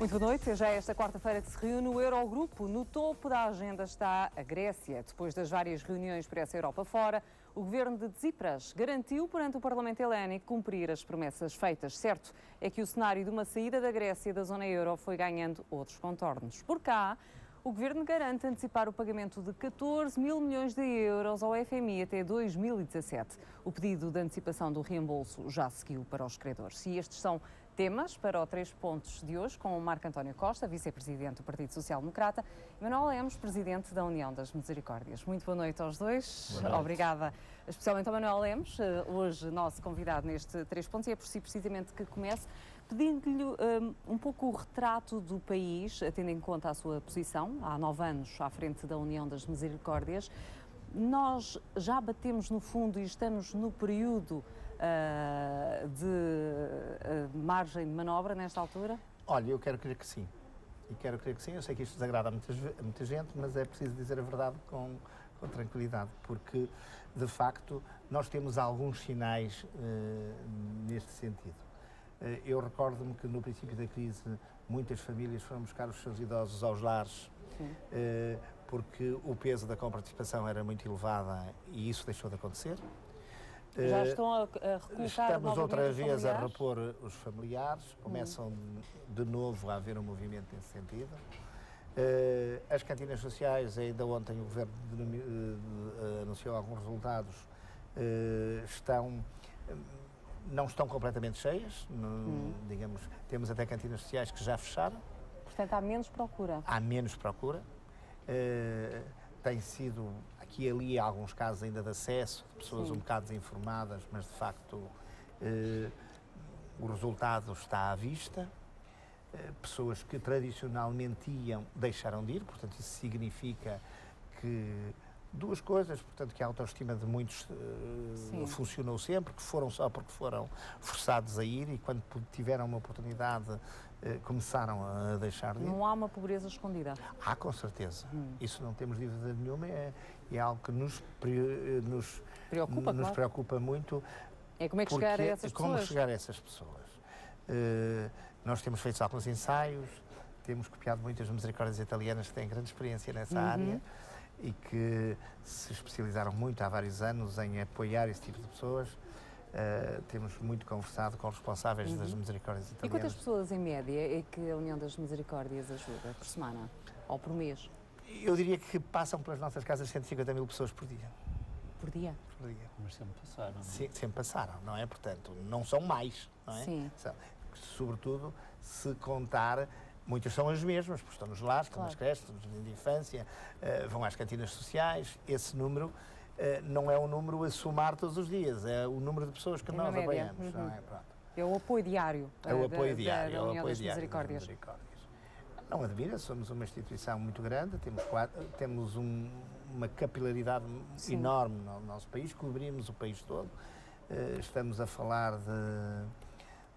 Muito boa noite. Já esta quarta-feira que se reúne o Eurogrupo. No topo da agenda está a Grécia. Depois das várias reuniões por essa Europa fora, o governo de Tsipras garantiu perante o Parlamento Helénico cumprir as promessas feitas. Certo é que o cenário de uma saída da Grécia da zona euro foi ganhando outros contornos. Por cá, o governo garante antecipar o pagamento de 14 mil milhões de euros ao FMI até 2017. O pedido de antecipação do reembolso já seguiu para os credores. E estes são temas para o 3 pontos de hoje, com o Marco António Costa, vice-presidente do Partido Social Democrata, e Manuel Lemos, presidente da União das Misericórdias. Muito boa noite aos dois. Obrigada especialmente ao Manuel Lemos, hoje nosso convidado neste 3 pontos, e é por si precisamente que começo pedindo-lhe um pouco o retrato do país, tendo em conta a sua posição, há 9 anos à frente da União das Misericórdias. Nós já batemos no fundo e estamos no período de margem de manobra nesta altura? Olha, eu quero crer que sim. E quero crer que sim. Eu sei que isto desagrada a muita gente, mas é preciso dizer a verdade com tranquilidade, porque, de facto, nós temos alguns sinais neste sentido. Eu recordo-me que no princípio da crise muitas famílias foram buscar os seus idosos aos lares, porque o peso da comparticipação era muito elevada e isso deixou de acontecer. Já estão a recolocar Estamos outra vez a familiares? repor os familiares, começam de novo a haver um movimento nesse sentido. As cantinas sociais, ainda ontem o Governo anunciou alguns resultados, não estão completamente cheias, digamos, temos até cantinas sociais que já fecharam. Portanto, há menos procura. Há menos procura. Tem sido, aqui e ali, alguns casos ainda de acesso, de pessoas um bocado desinformadas, mas de facto o resultado está à vista. Pessoas que tradicionalmente iam, deixaram de ir, portanto isso significa que duas coisas, portanto que a autoestima de muitos funcionou sempre, que foram só porque foram forçados a ir e quando tiveram uma oportunidade começaram a deixar de ir. Não há uma pobreza escondida? Há, com certeza. Isso não temos dúvida nenhuma, é algo que nos preocupa muito. É como é que chegar a essas pessoas? Como chegar a essas pessoas. Nós temos feito alguns ensaios, temos copiado muitas misericórdias italianas que têm grande experiência nessa área e que se especializaram muito há vários anos em apoiar esse tipo de pessoas. Temos muito conversado com os responsáveis das misericórdias italianas. E quantas pessoas, em média, é que a União das Misericórdias ajuda por semana ou por mês? Eu diria que passam pelas nossas casas 150 mil pessoas por dia. Por dia? Por dia. Mas sempre passaram, não é? Sempre passaram, não é? Portanto, não são mais, não é? Sim. Sobretudo, se contar, muitas são as mesmas, porque estão nos lares, estão nas creches, estão nos jardins de infância, vão às cantinas sociais. Esse número não é um número a somar todos os dias, é o número de pessoas que nós apoiamos, não é? Pronto. É o apoio diário É o apoio diário, da União das Misericórdias. Não admira, somos uma instituição muito grande, temos uma capilaridade enorme no nosso país, cobrimos o país todo, estamos a falar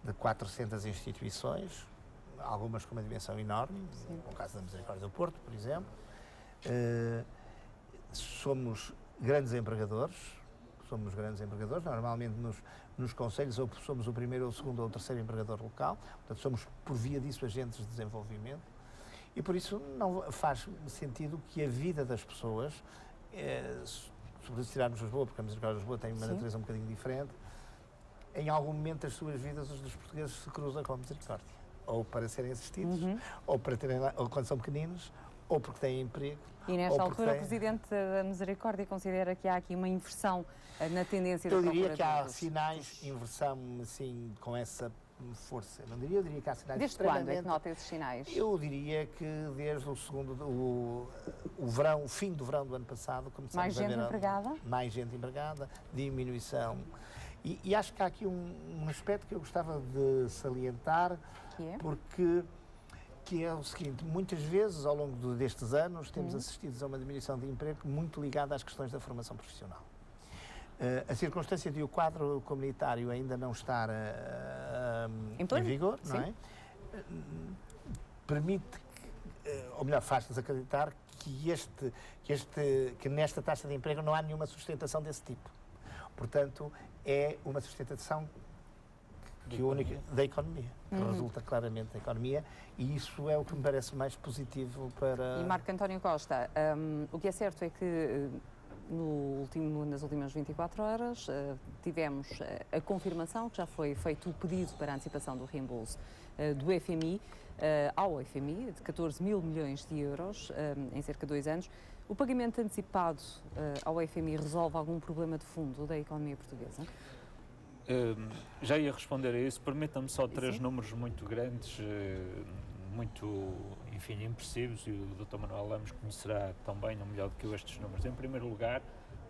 de 400 instituições, algumas com uma dimensão enorme, no caso da Misericórdia do Porto, por exemplo. Somos grandes empregadores, normalmente nos concelhos ou somos o primeiro, ou o segundo ou o terceiro empregador local, portanto somos por via disso agentes de desenvolvimento e por isso não faz sentido que a vida das pessoas, sobretudo se tirarmos Lisboa, porque a Misericórdia de Lisboa tem uma natureza um bocadinho diferente, em algum momento das suas vidas os dos portugueses se cruzam com a Misericórdia, ou para serem assistidos, ou quando são pequeninos, ou porque têm emprego. E nesta altura o Presidente da Misericórdia considera que há aqui uma inversão na tendência da procura. Eu diria que há sinais de inversão, assim, com essa força. Não diria, eu diria que há sinais Desde quando é que nota esses sinais? Eu diria que desde o verão, o fim do verão do ano passado, começamos a ver... Mais gente empregada, diminuição. E acho que há aqui um aspecto que eu gostava de salientar, que é o seguinte: muitas vezes ao longo destes anos temos assistido a uma diminuição de emprego muito ligada às questões da formação profissional. A circunstância de o quadro comunitário ainda não estar em vigor, não é? Permite, ou melhor, faz-nos acreditar que nesta taxa de emprego não há nenhuma sustentação desse tipo. Portanto, é uma sustentação da economia, que resulta claramente da economia, e isso é o que me parece mais positivo para... E Marco António Costa, o que é certo é que nas últimas 24 horas tivemos a confirmação que já foi feito o pedido para a antecipação do reembolso do FMI ao FMI, de 14 mil milhões de euros em cerca de 2 anos. O pagamento antecipado ao FMI resolve algum problema de fundo da economia portuguesa? Já ia responder a isso. Permita-me só 3 números muito grandes, muito, enfim, impressivos, e o Dr. Manuel Lemos conhecerá também, não melhor do que eu, estes números. Em primeiro lugar,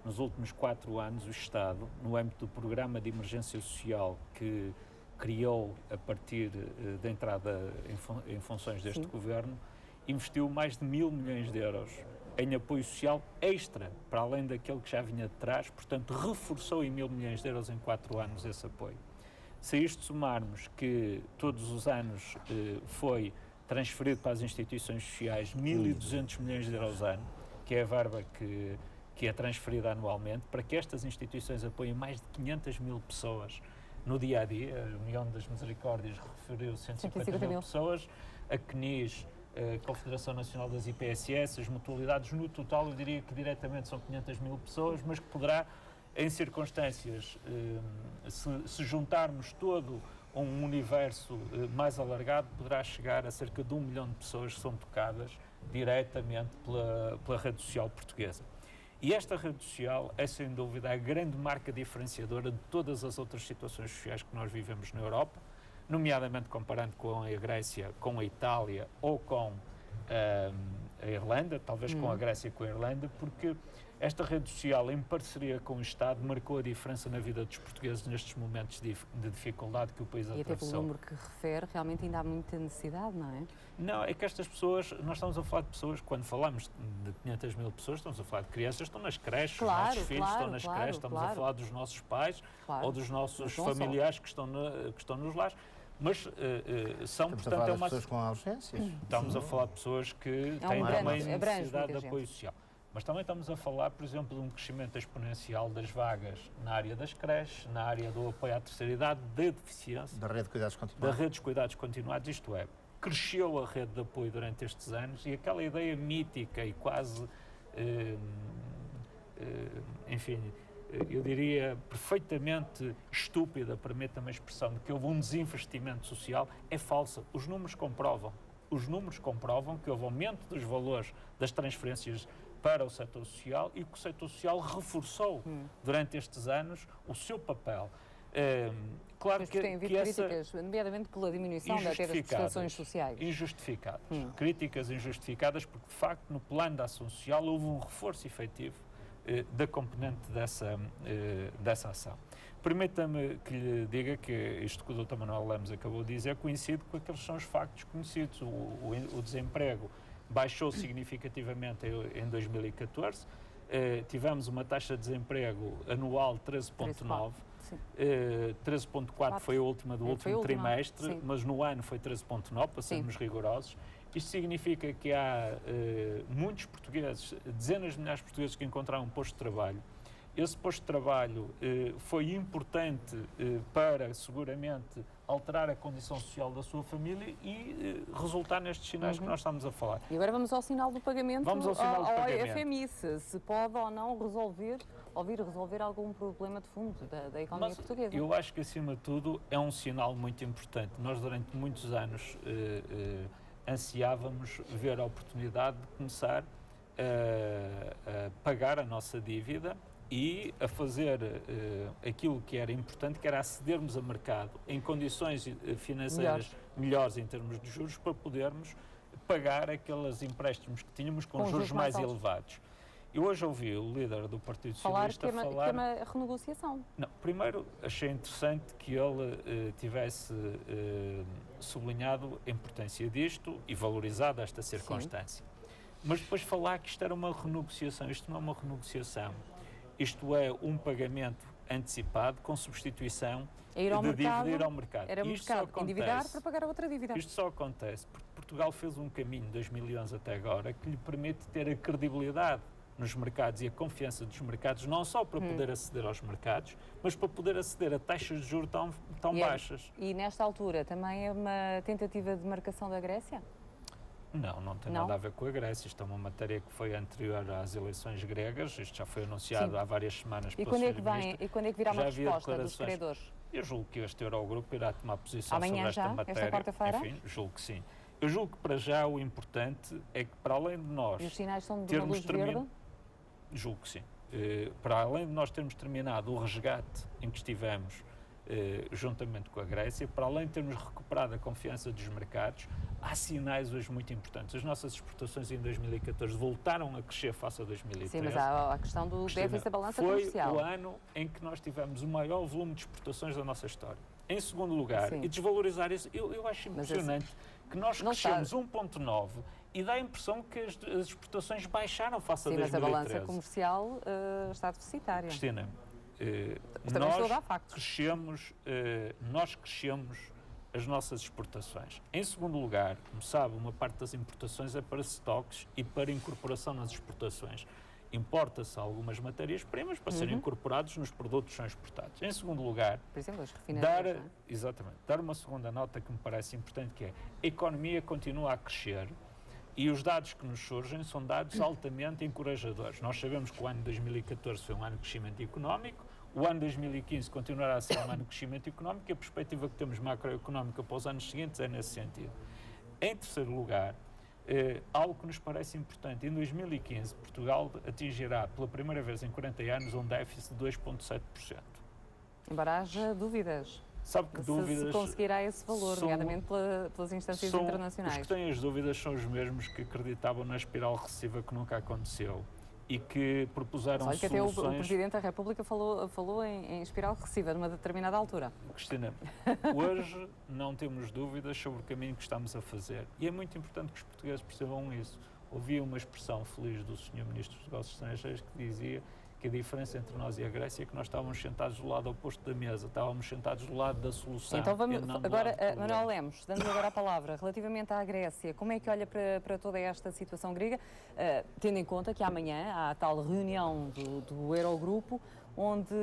nos últimos 4 anos, o Estado, no âmbito do Programa de Emergência Social que criou a partir da entrada em funções deste Governo, investiu mais de 1.000 milhões de euros em apoio social extra, para além daquele que já vinha de trás, portanto, reforçou em 1.000 milhões de euros em 4 anos esse apoio. Se a isto somarmos que todos os anos foi transferido para as instituições sociais 1.200 milhões de euros ano, que é a verba que é transferida anualmente, para que estas instituições apoiem mais de 500 mil pessoas no dia-a-dia. A União das Misericórdias referiu 150 mil pessoas, a CNIS, a Confederação Nacional das IPSS, as mutualidades, no total eu diria que diretamente são 500 mil pessoas, mas que poderá, em circunstâncias, se juntarmos todo um universo mais alargado, poderá chegar a cerca de 1 milhão de pessoas que são tocadas diretamente pela rede social portuguesa. E esta rede social é, sem dúvida, a grande marca diferenciadora de todas as outras situações sociais que nós vivemos na Europa, nomeadamente comparando com a Grécia, com a Itália ou com a Irlanda, talvez com a Grécia e com a Irlanda, porque esta rede social, em parceria com o Estado, marcou a diferença na vida dos portugueses nestes momentos de dificuldade que o país atravessou. E até pelo número que refere, realmente ainda há muita necessidade, não é? Não, é que estas pessoas, nós estamos a falar de pessoas, quando falamos de 500 mil pessoas, estamos a falar de crianças que estão nas creches, os nossos filhos estão nas creches, estamos a falar dos nossos pais ou dos nossos familiares que estão nos lares. Mas são, estamos portanto, a falar das pessoas com urgências. Estamos a falar de pessoas que têm também necessidade de apoio social. Mas também estamos a falar, por exemplo, de um crescimento exponencial das vagas na área das creches, na área do apoio à terceira idade, da deficiência, da rede de cuidados continuados. Da rede de cuidados continuados, isto é, cresceu a rede de apoio durante estes anos e aquela ideia mítica e quase, enfim, eu diria perfeitamente estúpida, permita-me a expressão, de que houve um desinvestimento social, é falsa. Os números comprovam que houve aumento dos valores das transferências para o setor social e que o setor social reforçou durante estes anos o seu papel. Claro que tem havido críticas, nomeadamente pela diminuição das prestações sociais. Injustificadas. Críticas injustificadas porque, de facto, no plano da ação social houve um reforço efetivo da componente dessa ação. Permita-me que lhe diga que isto que o Dr. Manuel Lemos acabou de dizer coincide com aqueles que são os factos conhecidos. O desemprego baixou significativamente em 2014, tivemos uma taxa de desemprego anual de 13,9%, 13,4% foi a última do último trimestre, mas no ano foi 13,9%, para sermos rigorosos. Isto significa que há muitos portugueses, dezenas de milhares de portugueses que encontraram um posto de trabalho. Esse posto de trabalho foi importante para, seguramente, alterar a condição social da sua família e resultar nestes sinais que nós estamos a falar. E agora vamos ao sinal do pagamento ao FMI, se pode ou não resolver algum problema de fundo da economia portuguesa. Eu acho que, acima de tudo, é um sinal muito importante. Nós, durante muitos anos, ansiávamos ver a oportunidade de começar a pagar a nossa dívida e a fazer aquilo que era importante, que era acedermos a mercado em condições financeiras melhores em termos de juros, para podermos pagar aqueles empréstimos que tínhamos com juros mais elevados. Eu hoje ouvi o líder do Partido Socialista falar... que é uma renegociação. Não, primeiro achei interessante que ele tivesse sublinhado a importância disto e valorizado esta circunstância. Mas depois falar que isto era uma renegociação. Isto não é uma renegociação. Isto é um pagamento antecipado com substituição de dívida ir ao mercado. Era mercado endividar para pagar a outra dívida. Isto só acontece porque Portugal fez um caminho de 2011 até agora que lhe permite ter a credibilidade nos mercados e a confiança dos mercados, não só para poder aceder aos mercados, mas para poder aceder a taxas de juros tão baixas. E nesta altura também é uma tentativa de marcação da Grécia? Não tem nada a ver com a Grécia. Isto é uma matéria que foi anterior às eleições gregas. Isto já foi anunciado há várias semanas pelo Sr. Ministro. E quando é que virá uma resposta dos credores? Eu julgo que este Eurogrupo irá tomar posição amanhã sobre esta já? matéria. Esta quarta-feira? Enfim, julgo que sim. Eu julgo que para já o importante é que, para além de nós... E os sinais são de uma luz verde? Julgo que sim. Para além de nós termos terminado o resgate em que estivemos juntamente com a Grécia, para além de termos recuperado a confiança dos mercados, há sinais hoje muito importantes. As nossas exportações em 2014 voltaram a crescer face a 2013. Sim, mas há a questão do déficit da balança comercial. Foi o ano em que nós tivemos o maior volume de exportações da nossa história. Em segundo lugar, e desvalorizar isso, eu acho impressionante que nós crescemos 1,9 e dá a impressão que as exportações baixaram face a 2013. Mas a balança comercial está deficitária. Cristina, nós crescemos as nossas exportações. Em segundo lugar, como sabe, uma parte das importações é para estoques e para incorporação nas exportações. Importa-se algumas matérias-primas para serem incorporados nos produtos que são exportados. Em segundo lugar, por exemplo, as refinarias, dar uma segunda nota que me parece importante, que é a economia continua a crescer e os dados que nos surgem são dados altamente encorajadores. Nós sabemos que o ano de 2014 foi um ano de crescimento económico, o ano de 2015 continuará a ser um ano de crescimento económico e a perspectiva que temos macroeconómica para os anos seguintes é nesse sentido. Em terceiro lugar, algo que nos parece importante, em 2015 Portugal atingirá pela primeira vez em 40 anos um déficit de 2,7%. Embora haja dúvidas. Sabe que dúvidas se conseguirá esse valor, nomeadamente pelas instâncias internacionais. Os que têm as dúvidas são os mesmos que acreditavam na espiral recessiva que nunca aconteceu e que propuseram soluções... Olha que até o Presidente da República falou em espiral recessiva numa determinada altura. Cristina, hoje não temos dúvidas sobre o caminho que estamos a fazer e é muito importante que os portugueses percebam isso. Ouvi uma expressão feliz do Sr. Ministro dos Negócios Estrangeiros que dizia que a diferença entre nós e a Grécia é que nós estávamos sentados do lado oposto da mesa, estávamos sentados do lado da solução. Então vamos agora, Manuel Lemos, dando agora a palavra, relativamente à Grécia, como é que olha para toda esta situação grega, tendo em conta que amanhã há a tal reunião do Eurogrupo, onde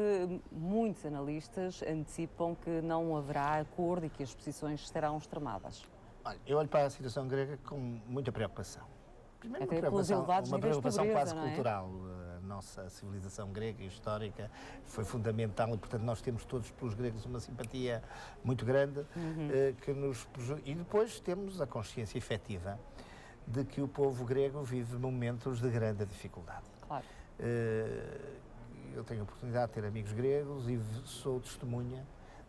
muitos analistas antecipam que não haverá acordo e que as posições estarão extremadas? Olha, eu olho para a situação grega com muita preocupação. Primeiro, uma preocupação quase cultural. A nossa civilização grega e histórica foi fundamental e, portanto, nós temos todos pelos gregos uma simpatia muito grande que nos prejudica. E depois temos a consciência efetiva de que o povo grego vive momentos de grande dificuldade. Claro. Eu tenho a oportunidade de ter amigos gregos e sou testemunha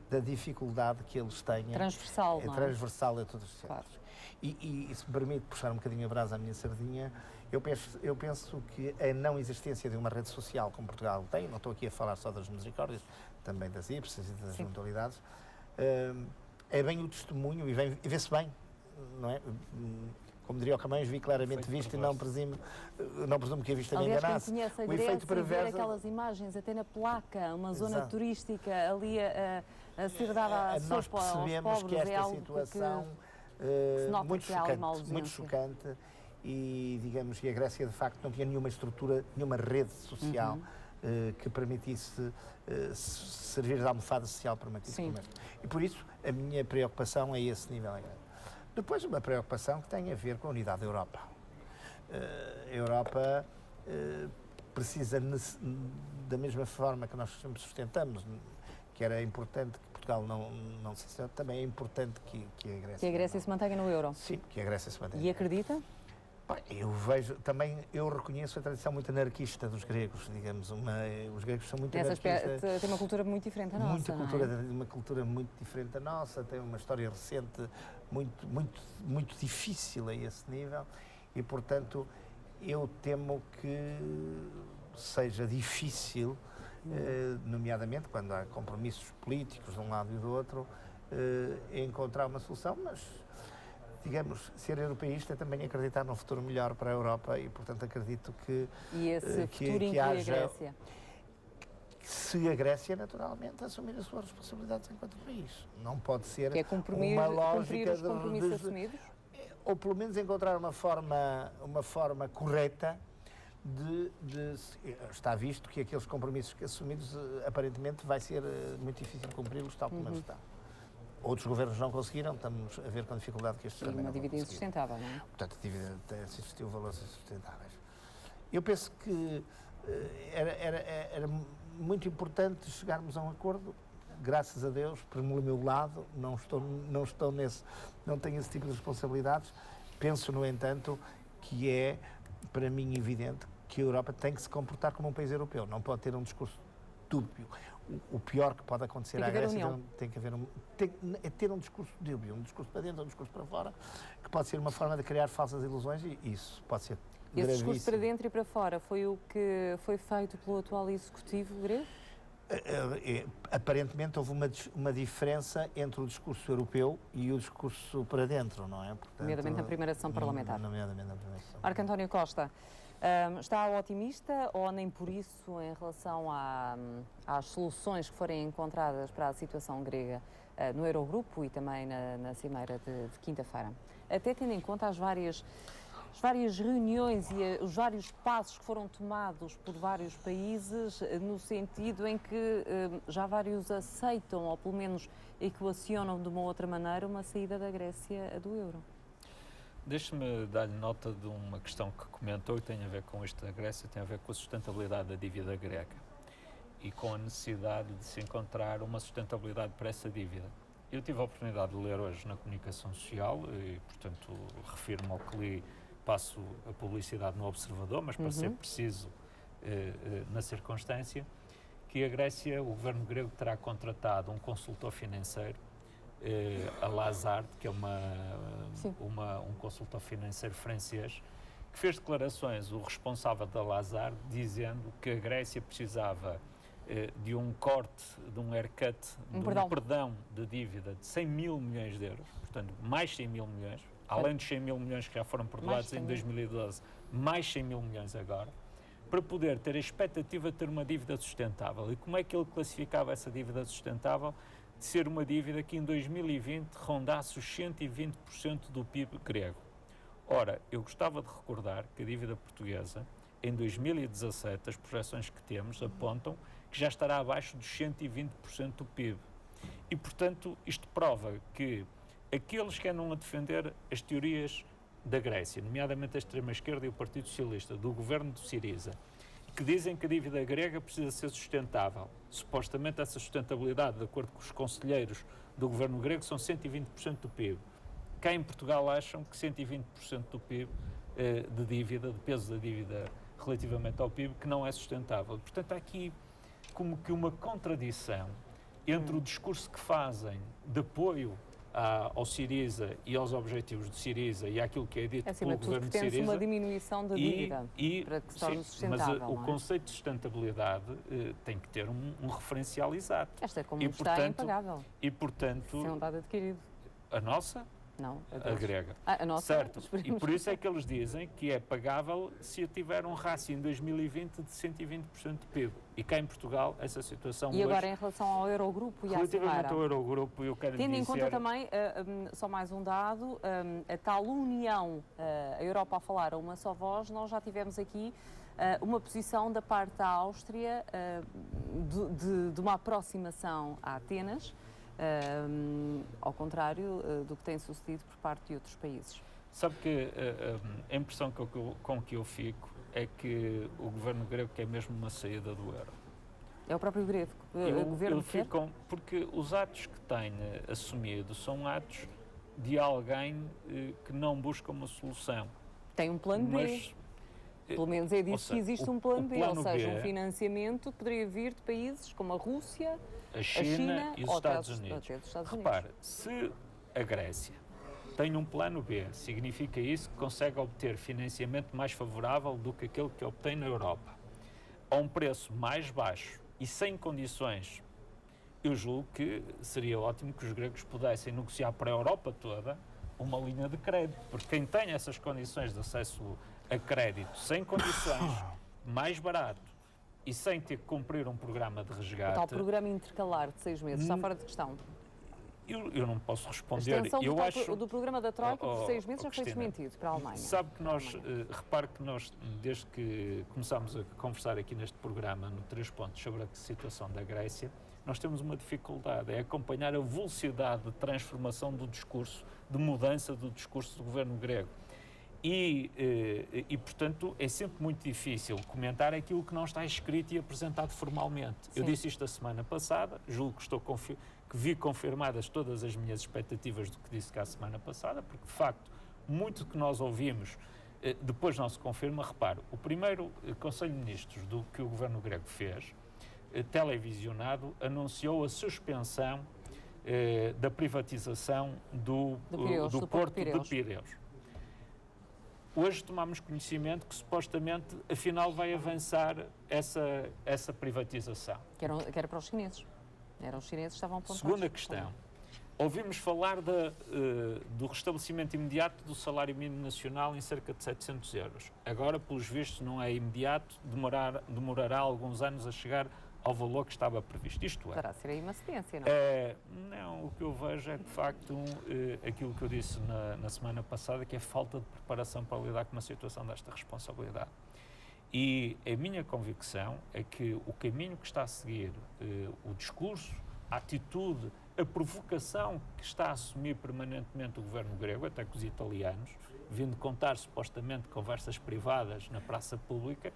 da dificuldade que eles têm. Transversal, não é? Transversal a todos os centros. Claro. E se me permite puxar um bocadinho a brasa à minha sardinha, eu penso que a não existência de uma rede social como Portugal tem, não estou aqui a falar só das misericórdias, também das IPSAs e das mutualidades, é bem o testemunho e vê-se bem, não é? Como diria o Camões, vi claramente visto e não presumo que a vista me enganasse. Aliás, quem conhece a Grécia, ver aquelas imagens até na placa, uma zona turística ali a ser dada a sopa aos pobres, percebemos que esta situação muito chocante e, digamos, e a Grécia de facto não tinha nenhuma estrutura, nenhuma rede social que permitisse servir de almofada social para uma crise como esta. E por isso a minha preocupação é esse nível. Depois uma preocupação que tem a ver com a unidade da Europa. A Europa precisa, da mesma forma que nós sempre sustentamos, que era importante que Portugal não se sustente, também é importante que a Grécia... Que a Grécia se mantenha no euro. Sim, que a Grécia se mantenha. E acredita? Eu vejo, também eu reconheço a tradição muito anarquista dos gregos, digamos, os gregos são muito anarquistas. Tem uma cultura muito diferente da nossa, uma cultura muito diferente da nossa, tem uma história recente muito difícil a esse nível e, portanto, eu temo que seja difícil, nomeadamente quando há compromissos políticos de um lado e do outro, encontrar uma solução, mas, digamos, ser europeísta é também acreditar num futuro melhor para a Europa e, portanto, acredito que... E esse futuro inclui a Grécia? Se a Grécia, naturalmente, assumir as suas responsabilidades enquanto país. Não pode ser uma lógica de compromissos assumidos? Ou, pelo menos, encontrar uma forma correta está visto que aqueles compromissos assumidos, aparentemente, vai ser muito difícil cumpri-los, tal como está. Outros governos não conseguiram, estamos a ver com a dificuldade que estes também uma não dívida conseguiram. insustentável, não é? Portanto, a dívida existiu valores insustentáveis. Eu penso que era muito importante chegarmos a um acordo. Graças a Deus, por meu lado, não tenho esse tipo de responsabilidades. Penso, no entanto, que é, para mim, evidente que a Europa tem que se comportar como um país europeu. Não pode ter um discurso dúbio. O pior que pode acontecer à Grécia tem que haver ter um discurso dúbio, um discurso para dentro, um discurso para fora, que pode ser uma forma de criar falsas ilusões e isso pode ser gravíssimo. Esse discurso para dentro e para fora foi o que foi feito pelo atual executivo grego? Aparentemente houve uma diferença entre o discurso europeu e o discurso para dentro, não é? Portanto, nomeadamente na primeira sessão parlamentar. Nomeadamente na primeira sessão. Marco António Costa, está otimista ou nem por isso em relação às soluções que forem encontradas para a situação grega no Eurogrupo e também na cimeira de quinta-feira? Até tendo em conta as várias reuniões e os vários passos que foram tomados por vários países, no sentido em que já vários aceitam, ou pelo menos equacionam de uma outra maneira, uma saída da Grécia do euro. Deixe-me dar-lhe nota de uma questão que comentou e tem a ver com isto da Grécia, tem a ver com a sustentabilidade da dívida grega e com a necessidade de se encontrar uma sustentabilidade para essa dívida. Eu tive a oportunidade de ler hoje na comunicação social e, portanto, refiro-me ao que li, passo a publicidade no Observador, mas para ser preciso na circunstância, que a Grécia, o governo grego terá contratado um consultor financeiro, a Lazard, que é um consultor financeiro francês, que fez declarações, o responsável da Lazard, dizendo que a Grécia precisava de um corte, de um haircut, de um perdão de dívida de 100 mil milhões de euros, portanto, mais 100 mil milhões, além dos 100 mil milhões que já foram perdoados em 2012, mais 100 mil milhões agora, para poder ter a expectativa de ter uma dívida sustentável. E como é que ele classificava essa dívida sustentável? De ser uma dívida que em 2020 rondasse os 120% do PIB grego. Ora, eu gostava de recordar que a dívida portuguesa, em 2017, as projeções que temos apontam que já estará abaixo dos 120% do PIB. E, portanto, isto prova que aqueles que andam a defender as teorias da Grécia, nomeadamente a extrema-esquerda e o Partido Socialista, do governo de Siriza, que dizem que a dívida grega precisa ser sustentável. Supostamente essa sustentabilidade, de acordo com os conselheiros do governo grego, são 120% do PIB. Cá em Portugal acham que 120% do PIB de dívida, de peso da dívida relativamente ao PIB, que não é sustentável. Portanto, há aqui como que uma contradição entre o discurso que fazem de apoio ao Siriza e aos objetivos de Siriza e àquilo que é dito pelo governo de Siriza. Uma diminuição da dívida para que se torne sustentável. Mas o conceito de sustentabilidade tem que ter um referencial exato. Esta, como está, é impagável. E, portanto, se não está adquirido. A nossa? Não, a grega. A nossa, certo. E por isso é que eles dizem que é pagável se eu tiver um rácio em 2020 de 120% de PIB. E cá em Portugal, essa situação E agora, em relação ao Eurogrupo e à relativamente ao Eurogrupo, eu quero tendo dizer... em conta também, só mais um dado, a tal união, a Europa a falar a uma só voz, nós já tivemos aqui uma posição da parte da Áustria de uma aproximação a Atenas, ao contrário do que tem sucedido por parte de outros países. Sabe que a impressão com que eu fico é que o governo grego quer mesmo uma saída do euro. É o próprio grego, o governo quer? Porque os atos que tem assumido são atos de alguém que não busca uma solução. Tem um plano B. Pelo menos é disso que existe um plano B, ou seja, um financiamento que poderia vir de países como a Rússia, a China e os Estados Unidos. Repare, se a Grécia tem um plano B, significa isso que consegue obter financiamento mais favorável do que aquele que obtém na Europa, a um preço mais baixo e sem condições. Eu julgo que seria ótimo que os gregos pudessem negociar para a Europa toda uma linha de crédito, porque quem tem essas condições de acesso a crédito sem condições, mais barato e sem ter que cumprir um programa de resgate. O tal programa intercalar de 6 meses, está fora de questão. Eu não posso A responder. extensão Eu acho do programa da Troika por 6 meses já foi Cristina, desmentido para a Alemanha. Sabe que repare que nós, desde que começámos a conversar aqui neste programa, no 3 pontos, sobre a situação da Grécia, nós temos uma dificuldade, é acompanhar a velocidade de transformação do discurso, de mudança do discurso do governo grego. E, portanto, é sempre muito difícil comentar aquilo que não está escrito e apresentado formalmente. Sim. Eu disse isto a semana passada, julgo que vi confirmadas todas as minhas expectativas do que disse cá a semana passada, porque, de facto, muito que nós ouvimos depois não se confirma. Repare, o primeiro Conselho de Ministros do que o governo grego fez, televisionado, anunciou a suspensão da privatização do Porto de Pireus. Hoje tomámos conhecimento que supostamente, afinal, vai avançar essa privatização. Que era para os chineses. Eram os chineses que estavam apontados. Segunda questão. Ouvimos falar do restabelecimento imediato do salário mínimo nacional em cerca de 700 euros. Agora, pelos vistos, não é imediato, demorará alguns anos a chegar ao valor que estava previsto. Isto é... Terá de ser aí uma cedência, não é? Não, o que eu vejo é, de facto, aquilo que eu disse na semana passada, que é falta de preparação para lidar com uma situação desta responsabilidade. E a minha convicção é que o caminho que está a seguir, o discurso, a atitude, a provocação que está a assumir permanentemente o governo grego, até com os italianos, vindo contar supostamente conversas privadas na praça pública,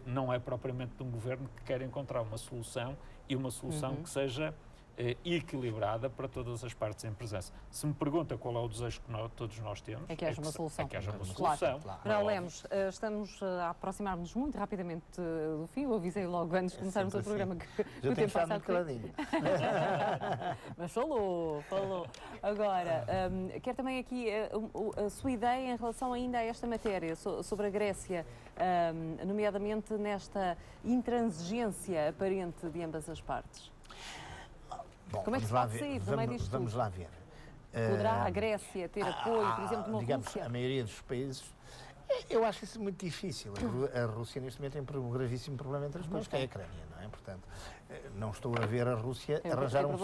não é propriamente de um governo que quer encontrar uma solução e uma solução que seja equilibrada para todas as partes em presença. Se me pergunta qual é o desejo que todos nós temos... É que haja uma solução. É que haja uma solução. Claro. Manuel Lemos, estamos a aproximar-nos muito rapidamente do fim. Eu avisei logo antes de começarmos o programa que o tempo passa muito caladinho. Mas falou. Agora, quero também aqui a sua ideia em relação ainda a esta matéria, sobre a Grécia, nomeadamente nesta intransigência aparente de ambas as partes. Bom, como é que se pode sair do meio disto tudo? Vamos lá ver. Poderá a Grécia ter apoio, por exemplo, de uma digamos, Rússia? a maioria dos países... Eu acho isso muito difícil. A Rússia, neste momento, tem um gravíssimo problema entre as mãos, que é a Ucrânia, não é? Portanto, não estou a ver a Rússia arranjar um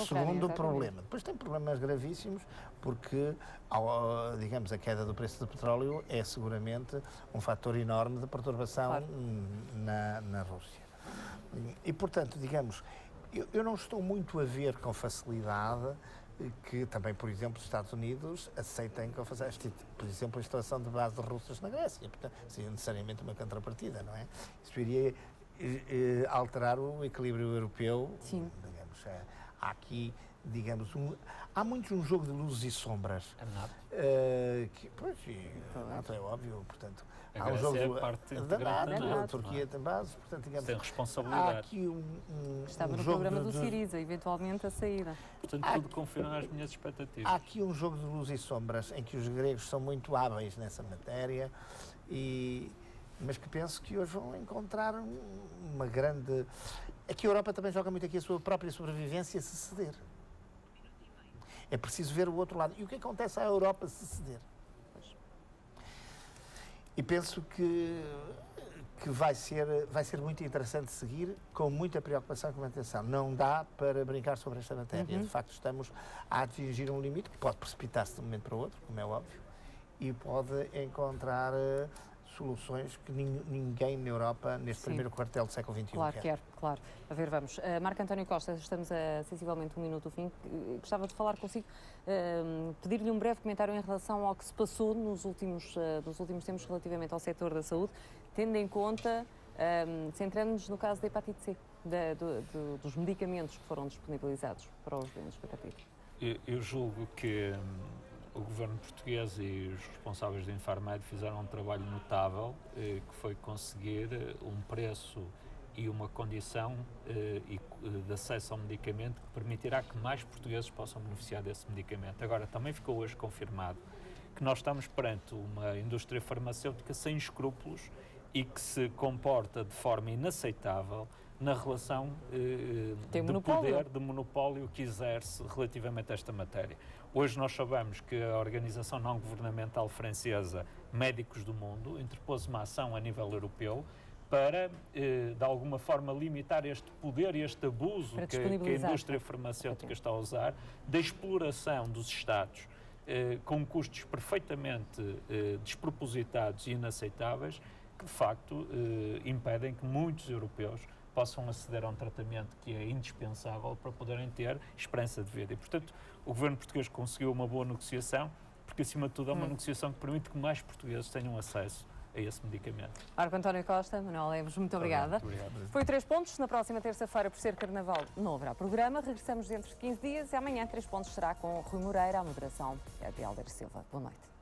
segundo problema. Depois tem problemas gravíssimos, porque, digamos, a queda do preço do petróleo é seguramente um fator enorme de perturbação na Rússia. E, portanto, digamos... Eu não estou muito a ver com facilidade que também, por exemplo, os Estados Unidos aceitem com facilidade, por exemplo, a instalação de bases russas na Grécia. Portanto, seria necessariamente uma contrapartida, não é? Isso iria alterar o equilíbrio europeu. Sim. Digamos, há aqui, digamos, há muito um jogo de luzes e sombras. Pois, NATO é óbvio, portanto... A Grécia é parte integrante da NATO. A Turquia tem base, portanto, digamos... Tem responsabilidade. Há aqui Estava no programa do Siriza, eventualmente, a saída. Portanto, tudo confirma as minhas expectativas. Há aqui um jogo de luz e sombras em que os gregos são muito hábeis nessa matéria, mas que penso que hoje vão encontrar uma grande... Aqui a Europa também joga muito aqui a sua própria sobrevivência se ceder. É preciso ver o outro lado. E o que acontece à Europa se ceder? E penso que vai ser muito interessante seguir, com muita preocupação e com atenção. Não dá para brincar sobre esta matéria. De facto, estamos a atingir um limite que pode precipitar-se de um momento para o outro, como é óbvio, e pode encontrar soluções que ninguém na Europa, neste primeiro quartel do século XXI, quer. Claro. A ver, vamos. Marco António Costa, estamos a sensivelmente um minuto do fim. Gostava de falar consigo, pedir-lhe um breve comentário em relação ao que se passou nos últimos tempos relativamente ao setor da saúde, tendo em conta, centrando-nos no caso da hepatite C, dos medicamentos que foram disponibilizados para os doentes com hepatite. Eu julgo que o governo português e os responsáveis da Infarmed fizeram um trabalho notável, que foi conseguir um preço e uma condição de acesso ao medicamento que permitirá que mais portugueses possam beneficiar desse medicamento. Agora, também ficou hoje confirmado que nós estamos perante uma indústria farmacêutica sem escrúpulos e que se comporta de forma inaceitável na relação de poder, de monopólio que exerce relativamente a esta matéria. Hoje nós sabemos que a organização não governamental francesa Médicos do Mundo interpôs uma ação a nível europeu para, de alguma forma, limitar este poder e este abuso que a indústria farmacêutica está a usar, da exploração dos Estados com custos perfeitamente despropositados e inaceitáveis, que de facto impedem que muitos europeus possam aceder a um tratamento que é indispensável para poderem ter esperança de vida. E, portanto, o governo português conseguiu uma boa negociação, porque, acima de tudo, é uma negociação que permite que mais portugueses tenham acesso a esse medicamento. Marco António Costa, Manuel Lemos, muito obrigada. Muito obrigado. Foi 3 pontos. Na próxima terça-feira, por ser Carnaval, não haverá programa. Regressamos dentro de 15 dias e amanhã 3 pontos será com Rui Moreira, a moderação é de Helder Silva. Boa noite.